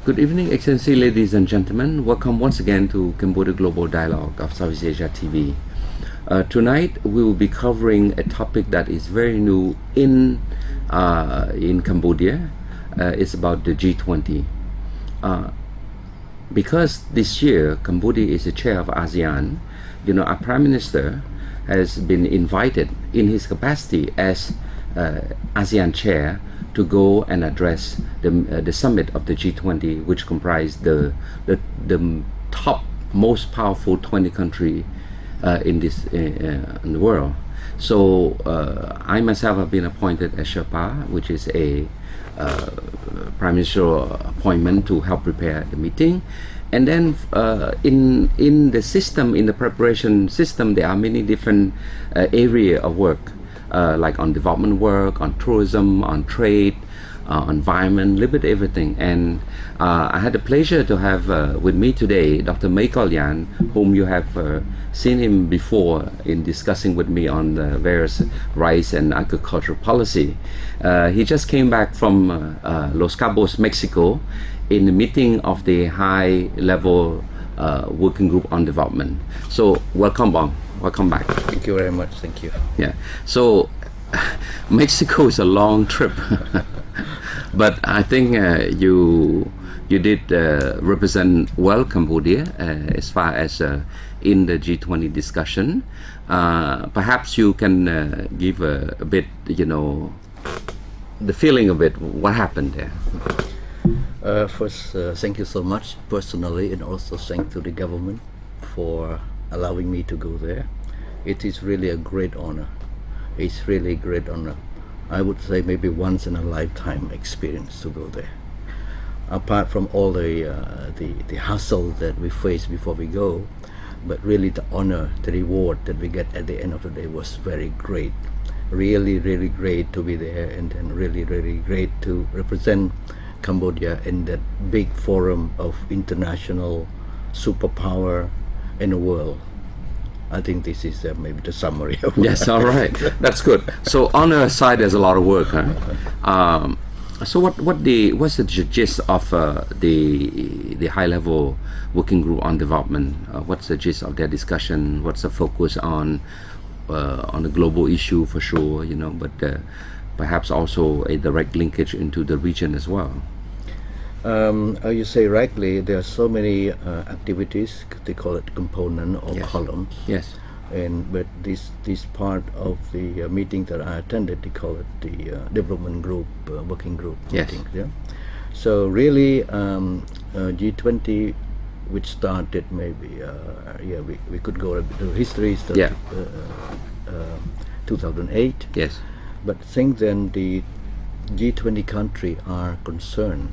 Good evening, Excellency, ladies and gentlemen. Welcome once again to Cambodia Global Dialogue of Southeast Asia TV. Tonight we will be covering a topic that is very new in Cambodia. It's about the G20. Because this year Cambodia is the chair of ASEAN, our Prime Minister has been invited in his capacity as ASEAN Chair to go and address the summit of the G20, which comprised the top most powerful 20 countries in the world. So I myself have been appointed as Sherpa, which is a Prime Minister appointment to help prepare the meeting. And then in the system, in the preparation system, there are many different areas of work, like on development work, on tourism, on trade, environment, little bit everything. And I had the pleasure to have with me today Dr. Kalyan, whom you have seen him before in discussing with me on the various rice and agricultural policy. He just came back from Los Cabos, Mexico, in the meeting of the high-level working group on development. So welcome, Bong. Welcome back. Thank you very much. Thank you. Yeah. So Mexico is a long trip, but I think you did represent well Cambodia as far as in the G20 discussion. Perhaps you can give a bit, the feeling of it. What happened there? First, thank you so much personally, and also thank to the government for allowing me to go there. It is really a great honor. It's really a great honor. I would say maybe once in a lifetime experience to go there. Apart from all the hassle that we face before we go, but really the honor, the reward that we get at the end of the day was very great. Really, really great to be there, and then really, really great to represent Cambodia in that big forum of international superpower in the world. I think this is maybe the summary of Yes, all right. That's good. So on the side, there's a lot of work. Huh? So what's the gist of the high-level working group on development? What's the gist of their discussion? What's the focus on the global issue for sure, but perhaps also a direct linkage into the region as well? You say rightly, there are so many activities. They call it component or columns. Yes. But this part of the meeting that I attended, they call it the development group, working group meeting. Yeah. So really, G20, which started maybe we could go a bit to history. Started 2008. Yes. But since then, the G20 countries are concerned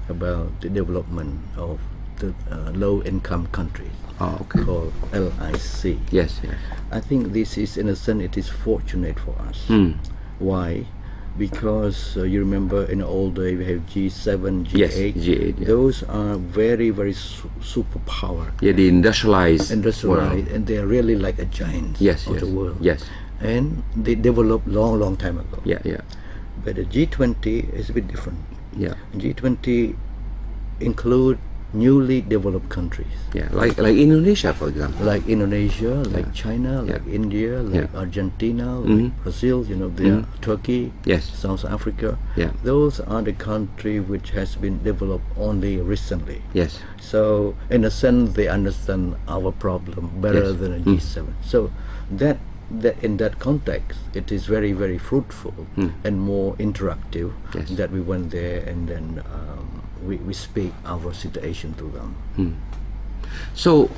about the development of the low-income countries, called LIC. Yes. I think this is, in a sense, it is fortunate for us. Why? Because you remember in the old day we have G7, G8. Yes, G8. Yeah. Those are very, very superpower. Yeah, the industrialized world. And they are really like a giant of the world. Yes. And they developed long time ago. Yeah. But the G20 is a bit different. Yeah. G20 include newly developed countries. Yeah, like Indonesia, for example. Like Indonesia, like China, like India, like Argentina, like Brazil. Turkey, South Africa. Yeah. Those are the countries which has been developed only recently. Yes. So in a sense, they understand our problem better than a G7. So that in that context, it is very, very fruitful and more interactive that we went there, and then we speak our situation to them. So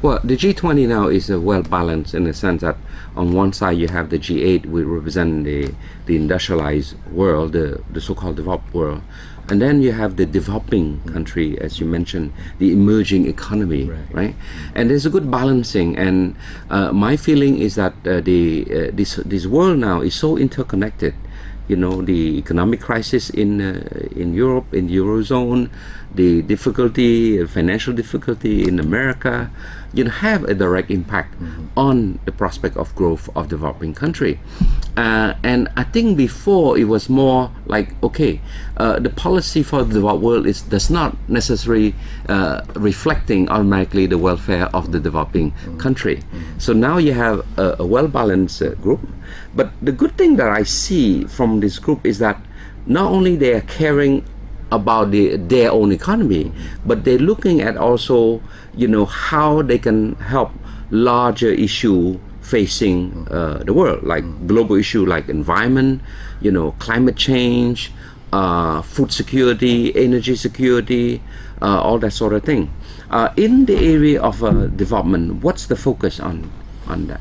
the G20 now is well balanced in the sense that on one side you have the G8, which represent the industrialized world, the so-called developed world, and then you have the developing country, as you mentioned, the emerging economy, right? And there's a good balancing, and my feeling is that this world now is so interconnected. The economic crisis in Europe, in the Eurozone, the difficulty, financial difficulty in America, have a direct impact on the prospect of growth of developing country. And I think before it was more like, okay, the policy for the developed world does not necessarily reflecting automatically the welfare of the developing country. So now you have a well-balanced group. But the good thing that I see from this group is that not only they are caring about their own economy, but they're looking at also, how they can help larger issue facing the world, like global issue like environment, climate change, food security, energy security, all that sort of thing. In the area of development, what's the focus on that?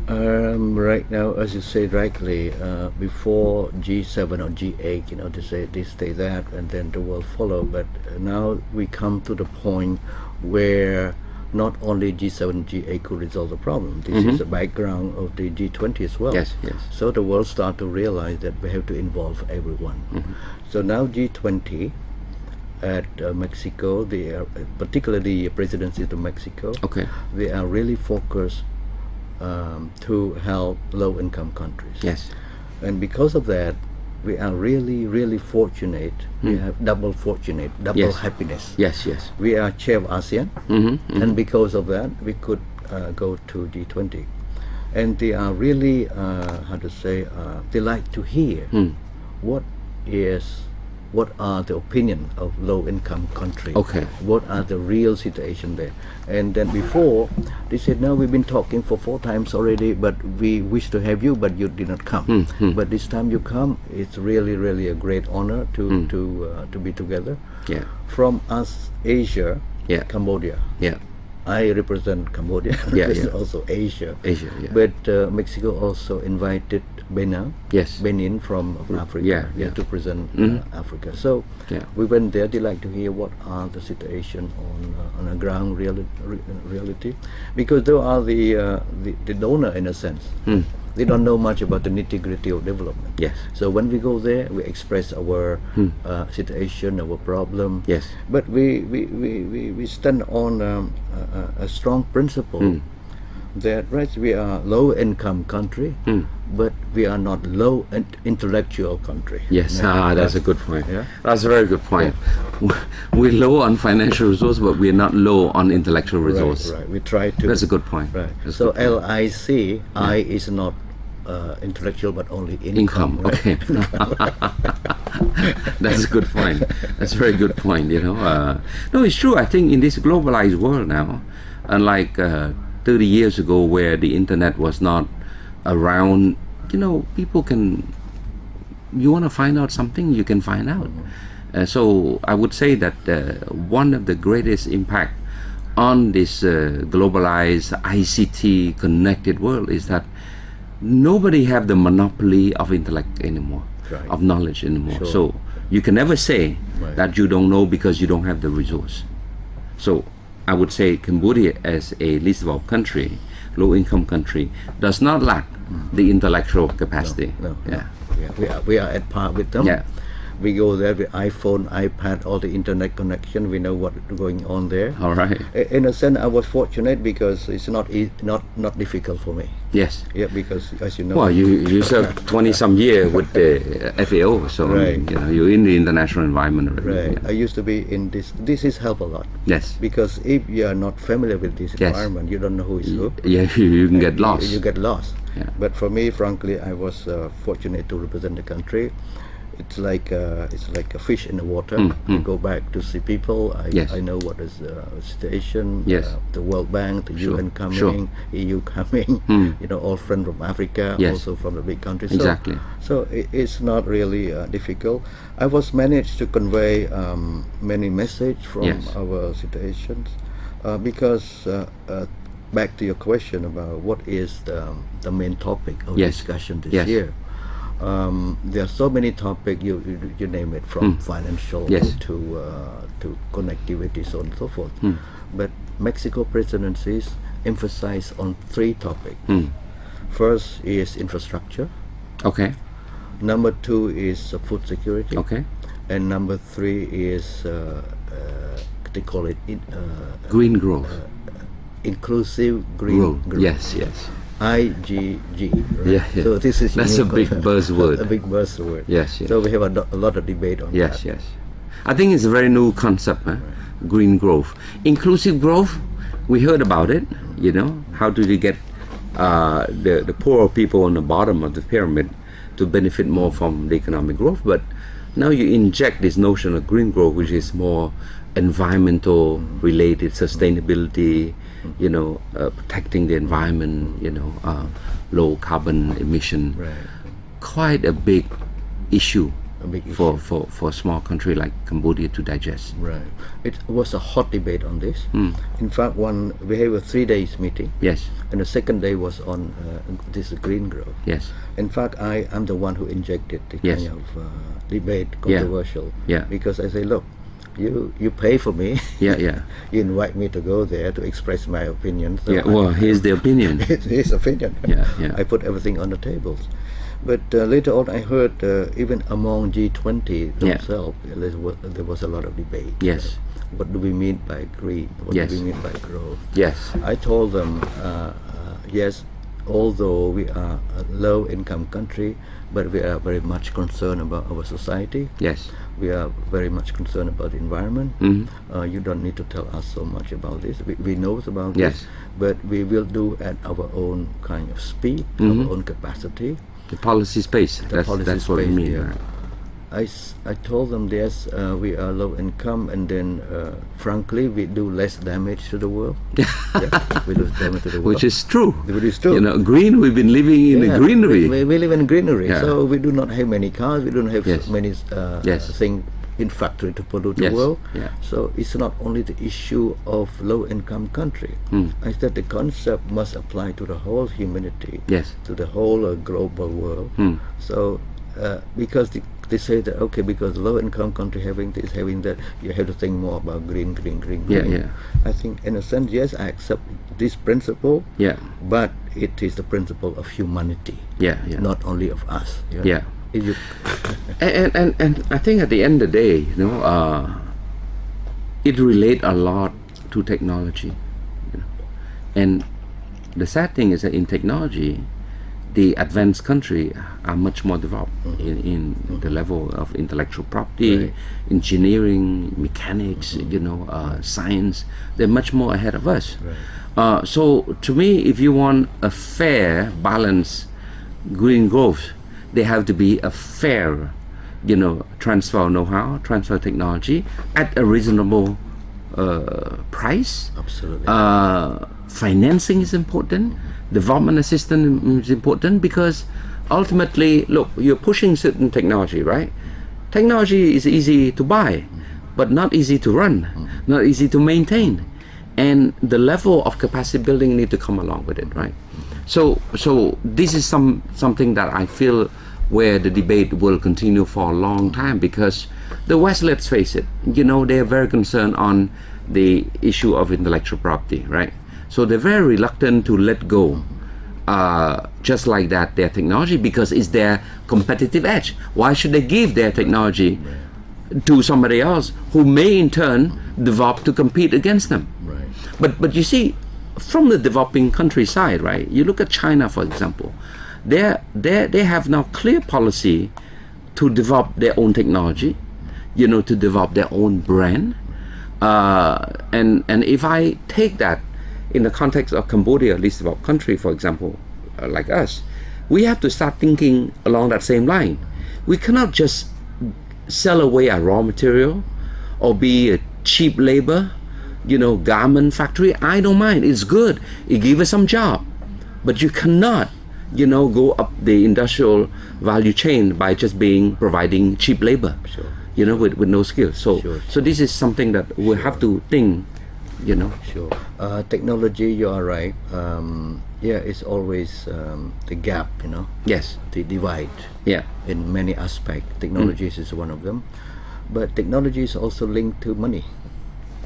Right now, as you say rightly, before G7 or G8, they say that, and then the world follow. But now we come to the point where not only G7, G8 could resolve the problem. This is the background of the G20 as well. Yes. So the world start to realize that we have to involve everyone. So now G20 at Mexico, they are, particularly the presidency of Mexico, they are really focused to help low-income countries. Yes. And because of that, we are really fortunate. We have double happiness. Yes. We are chair of ASEAN, and because of that, we could go to G20. And they are really, they like to hear what are the opinion of low-income countries. What are the real situation there? And then before, they said, no, we've been talking for 4 times already, but we wish to have you, but you did not come. But this time you come, it's really a great honor to be together. From us, Asia, Cambodia. I represent Cambodia. Also Asia. But Mexico also invited Benin from Africa to present Africa. So we went there. They like to hear what are the situation on a ground reality, because they are the donor in a sense. They don't know much about the nitty-gritty of development. So when we go there, we express our situation, our problem. But we stand on a strong principle that we are low-income country, but we are not low intellectual country. That's a good point. That's a very good point. We're low on financial resource, but we're not low on intellectual resource. Right. We try to. That's a good point. So LIC, I is not intellectual, but only income. That's a good point. That's a very good point. No, it's true. I think in this globalized world now, unlike 30 years ago where the internet was not around, people can, you want to find out something, you can find out. So I would say that one of the greatest impact on this globalized ICT connected world is that nobody have the monopoly of intellect anymore, of knowledge anymore. So you can never say that you don't know because you don't have the resource. So I would say Cambodia as a least developed country, low-income country, does not lack the intellectual capacity. No. We are at par with them. We go there with iPhone, iPad, all the internet connection. We know what's going on there. All right. In a sense, I was fortunate because it's not difficult for me. Because as you know. Well, you served 20-some years with the FAO, so you're in the international environment already. I used to be in this. This is help a lot. Because if you are not familiar with this environment, you don't know who is who. You can get lost. You get lost. But for me, frankly, I was fortunate to represent the country. It's like a fish in the water. You go back to see people. I know what is the situation. The World Bank, the UN coming, EU coming. All friends from Africa, also from the big countries. So it's not really difficult. I was managed to convey many message from our situations because. Back to your question about what is the main topic of discussion this year. There are so many topics, you name it, from financial to connectivity, so on and so forth. But Mexico presidencies emphasize on 3 topics. First is infrastructure. Number 2 is food security. And number 3 is they call it green growth. Inclusive green growth. IGG. Right? Yeah, yeah. So this is That's a unique big buzzword. a big buzzword. Yes, yes. So we have a lot of debate on Yes, that. yes. I think it's a very new concept, green growth. Inclusive growth, we heard about it, you know, how do you get the poor people on the bottom of the pyramid to benefit more from the economic growth, but now you inject this notion of green growth, which is more environmental related, sustainability, you know, protecting the environment, you know, low carbon emission. Right. Quite a big issue, A big for a small country like Cambodia to digest. Right. It was a hot debate on this. In fact, we have a 3 days meeting, Yes, and the second day was on this green growth. yes, In fact, I'm the one who injected the Yes. kind of debate, controversial. Yeah. Because I say, look, you pay for me. yeah, yeah. You invite me to go there to express my opinion. So Yeah, well, here's the opinion. it's his opinion. Yeah, yeah. I put everything on the tables. But later on, I heard even among G20 themselves, there was a lot of debate. Yes. What do we mean by green? What Yes. do we mean by growth? Yes, I told them, yes, although we are a low-income country, but we are very much concerned about our society. yes, We are very much concerned about the environment. Mhm. You don't need to tell us so much about this. We know about Yes. this, but we will do at our own kind of speed, Mhm. our own capacity. the policy space. The policy That's what we space, mean. yeah. Right? I told them, yes, we are low income, and then frankly, we do less damage to the world. Yeah, we do damage to the world. Which is true. Which is true. You know, green. We've been living in Yeah, the greenery. We live in greenery, Yeah. so we do not have many cars. We don't have Yes. many Yes. things in factory to pollute Yes. the world. Yeah. So it's not only the issue of low-income country. I said the concept must apply to the whole humanity, Yes. to the whole global world. So because they say that because low-income country having this, having that, you have to think more about green. Yeah, yeah. I think in a sense, yes, I accept this principle. Yeah, But it is the principle of humanity, yeah, yeah. not only of us. you know. Yeah. If you, And I think at the end of the day, you know, it relates a lot to technology. You know? And the sad thing is that in technology, the advanced country are much more developed in the level of intellectual property, Right. engineering, mechanics, you know, science. They're much more ahead of us. Right. So to me, if you want a fair, balanced green growth, there have to be a fair, you know, transfer of know-how, transfer of technology at a reasonable price. absolutely. Financing is important. Development assistance is important because ultimately, look, you're pushing certain technology, right? Technology is easy to buy, but not easy to run, not easy to maintain, and the level of capacity building need to come along with it, right? So this is something that I feel where the debate will continue for a long time because the West, let's face it, you know, they are very concerned on the issue of intellectual property, right? So they're very reluctant to let go, just like that, their technology because it's their competitive edge. Why should they give their technology to somebody else who may in turn develop to compete against them? Right. But you see, from the developing countryside, right? You look at China, for example. They have now clear policy to develop their own technology, you know, to develop their own brand. And if I take that in the context of Cambodia, at least developed country, for example, like us, we have to start thinking along that same line. We cannot just sell away our raw material or be a cheap labor, you know, garment factory. I don't mind. It's good. It gives us some job. But you cannot, you know, go up the industrial value chain by just providing cheap labor, Sure. you know, with no skills. So, Sure. so this is something that we have to think, you know. Sure. Technology, you are right. It's always the gap, you know, Yes. the divide Yeah. in many aspects. Technologies is one of them. But technology is also linked to money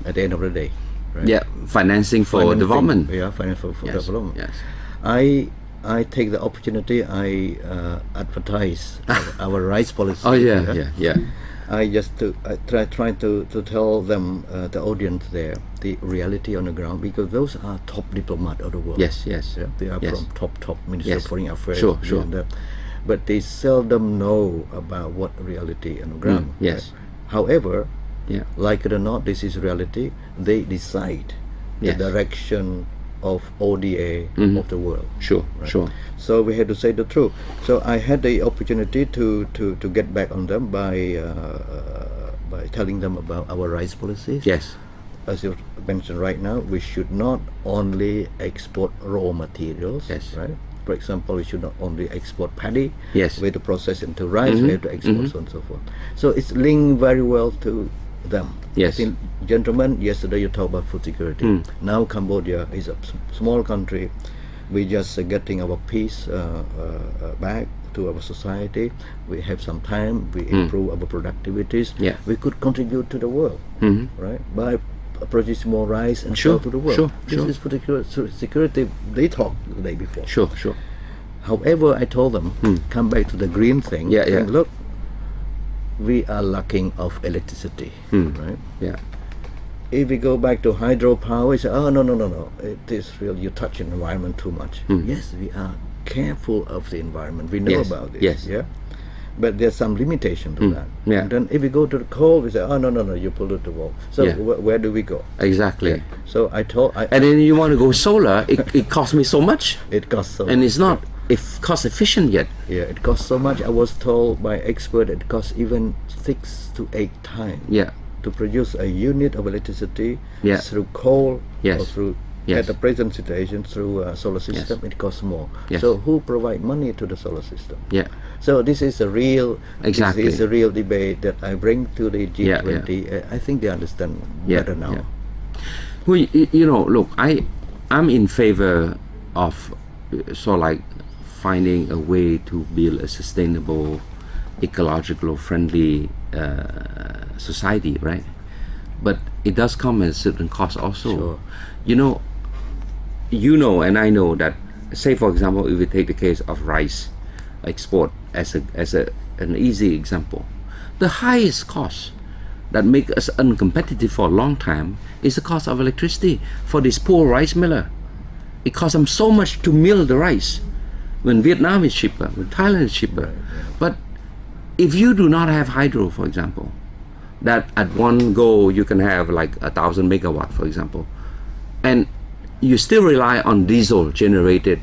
at the end of the day. Right? Yeah. Financing for Financing, development. Yeah, financing for Yes. development. Yes. I take the opportunity. I advertise our rice policy. Oh yeah. Yeah. Yeah. I try to tell them, the audience there, the reality on the ground, because those are top diplomats of the world. Yes, yes. Yeah, they are Yes. from top Minister Yes. of Foreign Affairs. Sure, this sure. and that. But they seldom know about what reality on the ground. yes. Right? However, Yeah. like it or not, this is reality. They decide Yes. the direction of ODA of the world. Sure, Right. sure. So we had to say the truth. So I had the opportunity to get back on them by telling them about our rice policies. Yes. As you mentioned right now, we should not only export raw materials. Yes. Right. For example, we should not only export paddy. Yes. We have to process into rice. We have to export so on and so forth. So it's linked very well to them. Yes. I think, gentlemen, yesterday you talked about food security. Now Cambodia is a small country. We just getting our peace back to our society. We have some time. We improve our productivities. Yeah. We could contribute to the world, right? By producing more rice and Sure, sell to the world. sure, This sure. is food security. They talked the day before. Sure, sure. However, I told them, come back to the green thing. Yeah, yeah. And look, we are lacking of electricity, right? Yeah. If we go back to hydropower, we say, oh, no, it is real, you touch the environment too much. Yes, we are careful of the environment. We know Yes, about this. yes. Yeah. But there's some limitation to that. Yeah. And then if we go to the coal, we say, oh, no, you pollute the world. So Yeah. where do we go? Exactly. So I told, And then you want to go solar, it costs me so much, it costs so and much. it's not cost efficient yet. Yeah, it costs so much. I was told by expert it costs even 6 to 8 times. Yeah. To produce a unit of electricity Yeah. through coal Yes. or through Yes. at the present situation through solar system, it costs more. Yes. So who provide money to the solar system? Yeah. So this is a real Exactly. This is a real debate that I bring to the Yeah, G20. I think they understand Yeah, better now. yeah. Well, you know, look, I'm in favor of sort of like finding a way to build a sustainable, ecological friendly society, right? But it does come at a certain cost also. Sure. You know, and I know that, say for example, if we take the case of rice export as an easy example, the highest cost that make us uncompetitive for a long time is the cost of electricity for this poor rice miller. It costs them so much to mill the rice when Vietnam is cheaper, when Thailand is cheaper. But if you do not have hydro, for example, that at one go you can have like 1,000 megawatt, for example, and you still rely on diesel generated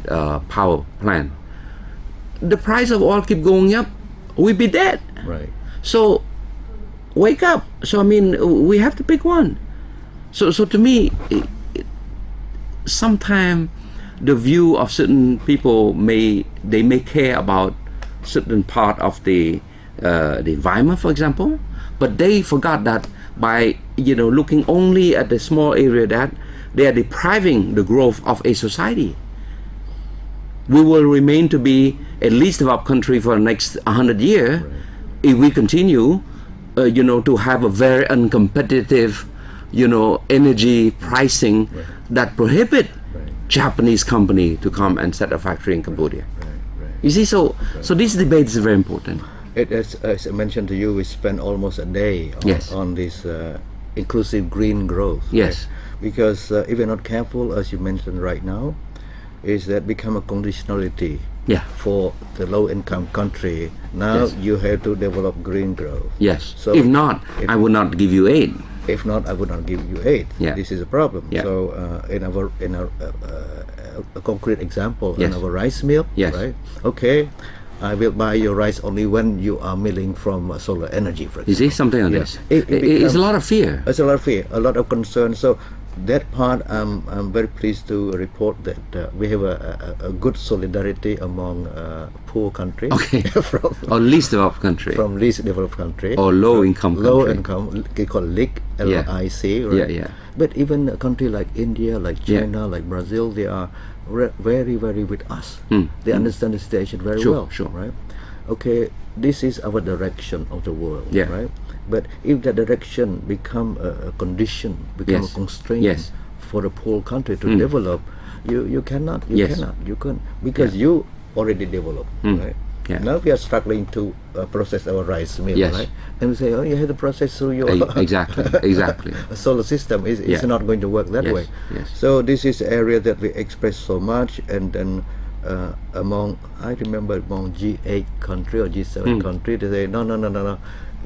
power plant, the price of oil keep going up, we'll be dead. Right. So wake up. So I mean, we have to pick one. So to me, sometimes the view of certain people may care about certain part of the environment, for example, but they forgot that by looking only at the small area, that they are depriving the growth of a society. We will remain to be a least developed country for the next 100 years if we continue, to have a very uncompetitive, energy pricing that prohibit Japanese company to come and set a factory in Cambodia. You see, so this debate is very important. As I mentioned to you, we spent almost a day on this inclusive green growth. Yes. Right? Because if we're not careful, as you mentioned right now, is that become a conditionality for the low-income country. Now you have to develop green growth. Yes. So if not, I would not give you aid. If not, I would not give you aid. Yeah. This is a problem. Yeah. So in our a concrete example, in Yes. our rice mill, Yes. right? Okay, I will buy your rice only when you are milling from solar energy, for example. You see, something like this. It's a lot of fear. There's a lot of fear, a lot of concern. So that part, I'm very pleased to report that we have a good solidarity among poor countries. Okay. from Or least developed country. from least developed country. Or low income Low country. income, they call LIC, Yeah. LIC, right? Yeah. But even a country like India, like China, like Brazil, they are very, very with us. They understand the situation very Sure, well, sure. right? Okay, this is our direction of the world, Yeah. right? But if that direction become a condition, become Yes. a constraint Yes. for the poor country to develop, you cannot, Yes. you can't, because you already developed, right? Yeah. Now we are struggling to process our rice mill, Yes. right? And we say, oh, you have to process through your Exactly. solar system. It's Yeah. not going to work that Yes, way. yes. So this is area that we express so much, and then I remember among G8 country or G7 country, they say no,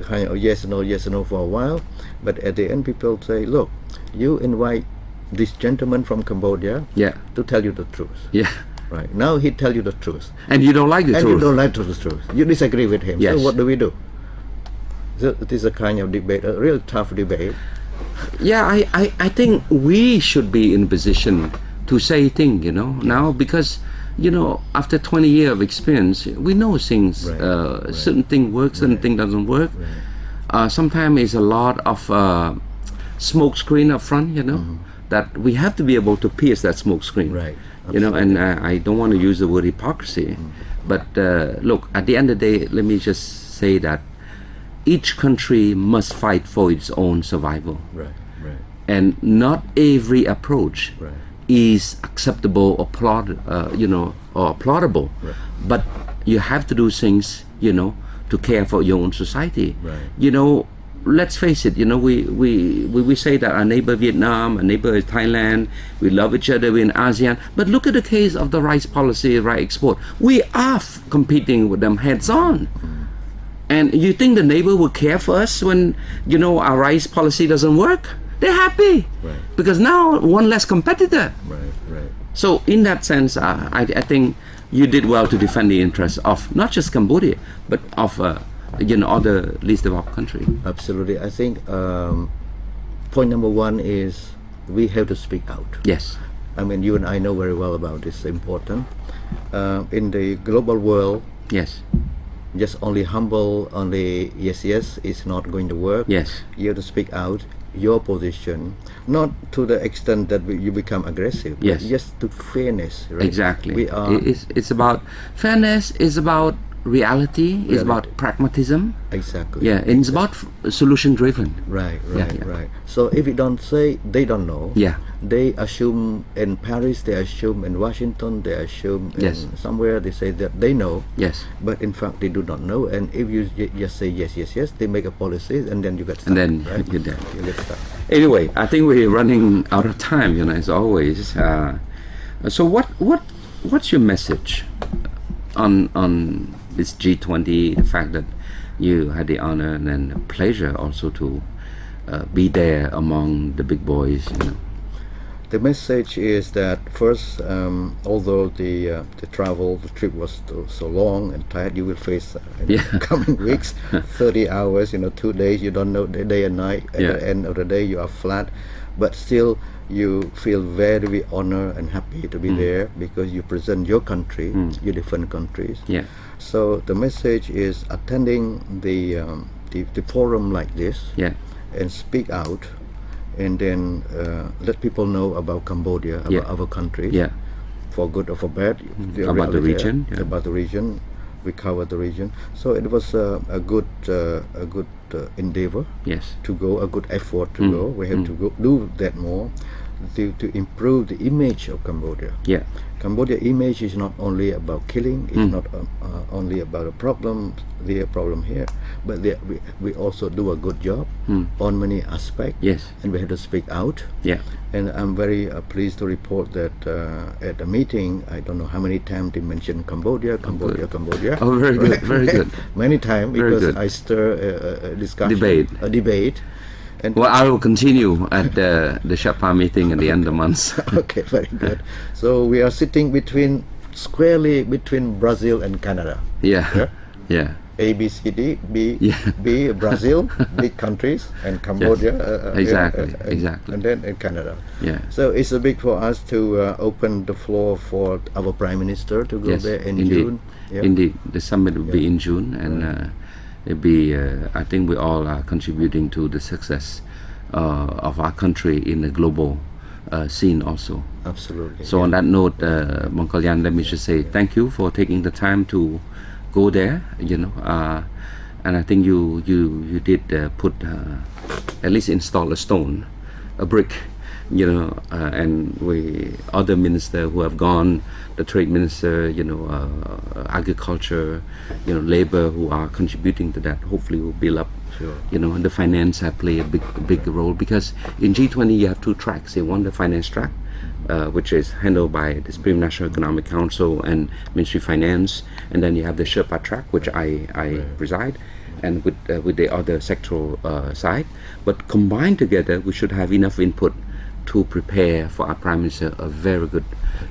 kind of yes no for a while, but at the end people say, look, you invite this gentleman from Cambodia Yeah. to tell you the truth. Yeah. Right. Now he tell you the truth. And you don't like the And truth. you don't like the truth. You disagree with him. Yes. So what do we do? So it is a kind of debate, a real tough debate. Yeah, I think we should be in a position to say things, now, because, after 20 years of experience, we know things, Right. certain thing works, certain thing doesn't work. Sometimes it's a lot of smoke screen up front, that we have to be able to pierce that smoke screen. Right. And I don't want to use the word hypocrisy, but look, at the end of the day, let me just say that each country must fight for its own survival. Right. And not every approach Right. is acceptable or applaudable. Right. But you have to do things, to care for your own society. Right. Let's face it, we say that our neighbor Vietnam, our neighbor is Thailand, we love each other, we're in ASEAN. But look at the case of the rice policy, rice export. We are competing with them heads on. And you think the neighbor will care for us when, our rice policy doesn't work? They're happy. Right. Because now one less competitor. Right. So in that sense, I think you did well to defend the interests of not just Cambodia, but of other least developed country. Absolutely. I think point number one is we have to speak out. Yes. I mean, you and I know very well about this. Important. In the global world, Yes. just only humble, only yes is not going to work. Yes. You have to speak out your position, not to the extent that you become aggressive, Yes. but just to fairness. Right? Exactly. We are It's about fairness. It's about reality. It's about pragmatism. exactly. Yeah, and it's about solution driven. Right. Yeah. So if you don't say, they don't know. Yeah. They assume in Paris, they assume in Washington, they assume Yes. in somewhere, they say that they know, Yes. but in fact they do not know. And if you just say yes, they make a policy, and then you get stuck. And then right? you're there. You get stuck. Anyway, I think we're running out of time, as always. So what's your message on this G20? The fact that you had the honor and then the pleasure also to be there among the big boys. The message is that first, although the trip was so long and tired, you will face in the coming weeks 30 hours, 2 days, you don't know the day and night. At the end of the day, you are flat, but still you feel very honored and happy to be there because you present your country, your different countries. Yeah. So the message is attending the forum like this, and speak out, and then let people know about Cambodia, about our countries, for good or for bad. About the region, about the region. We covered the region, so it was a good endeavor. Yes. To go, a good effort to go. We have to go do that more to improve the image of Cambodia. Yeah. Cambodia image is not only about killing, it's not only about a problem here, but we also do a good job on many aspects. Yes. And we have to speak out. Yeah. And I'm very pleased to report that at a meeting, I don't know how many times they mentioned Cambodia. Oh, very good, very good. Many times, Very because good. I stir a discussion, Debate. a debate. And Well, I will continue at the Shapa meeting at the end of the month. okay, very good. So we are sitting squarely between Brazil and Canada. Yeah. A, B, C, D, B, Yeah. B, Brazil, big countries, and Cambodia. Exactly. And then in Canada. Yeah. So it's a big for us to open the floor for our Prime Minister to go Yes, there in indeed. June. Yeah. Indeed, the summit will be in June, and it'll be. I think we all are contributing to the success of our country in the global scene also. Absolutely. So on that note, Kalyan, let me just say thank you for taking the time to go there. And I think you did put at least install a brick you know, and we other minister who have gone, the trade minister, you know, agriculture, you know, labor, who are contributing to that. Hopefully, will build up. Sure. You know, and the finance have played a big role, because in G20 you have two tracks. You want the finance track, which is handled by the Supreme National Economic Council and Ministry of Finance, and then you have the Sherpa track, which I preside, and with the other sectoral side. But combined together, we should have enough input to prepare for our Prime Minister a very good,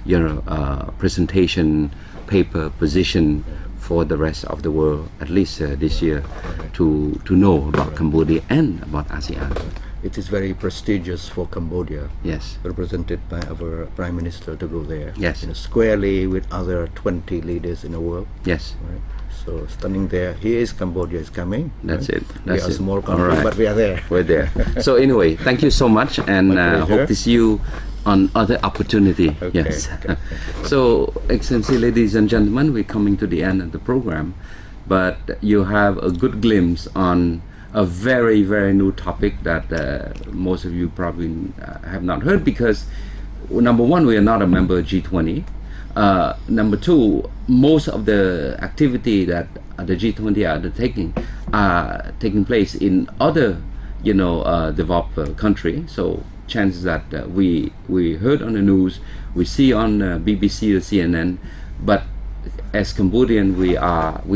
you know, presentation, paper, position for the rest of the world, at least this year, to know about Cambodia and about ASEAN. It is very prestigious for Cambodia, Yes. represented by our Prime Minister, to go there. Yes. You know, squarely with other 20 leaders in the world. Yes. Right? So standing there, Cambodia is coming. That's right? it. That's we are a it. small country, All right. but we are there. We're there. So anyway, thank you so much, and My pleasure. hope to see you on other opportunity. Okay, Yes. okay. So, Excellency, ladies and gentlemen, we're coming to the end of the program, but you have a good glimpse on a very new topic that most of you probably have not heard, because number one, we are not a member of G20. Number two, most of the activity that the G20 are undertaking are taking place in other, you know, developed country. So chances that we heard on the news, we see on BBC or CNN, but as Cambodian, we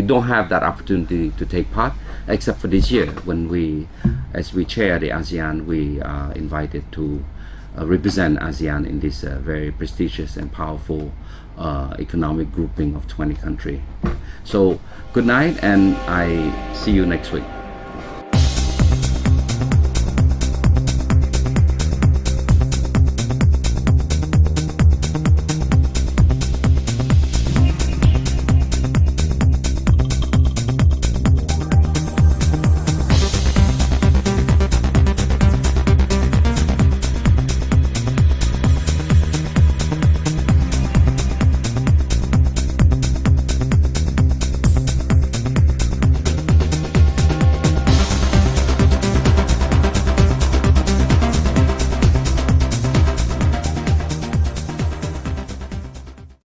don't have that opportunity to take part, except for this year when as we chair the ASEAN, we are invited to represent ASEAN in this very prestigious and powerful economic grouping of 20 countries. So good night, and I see you next week.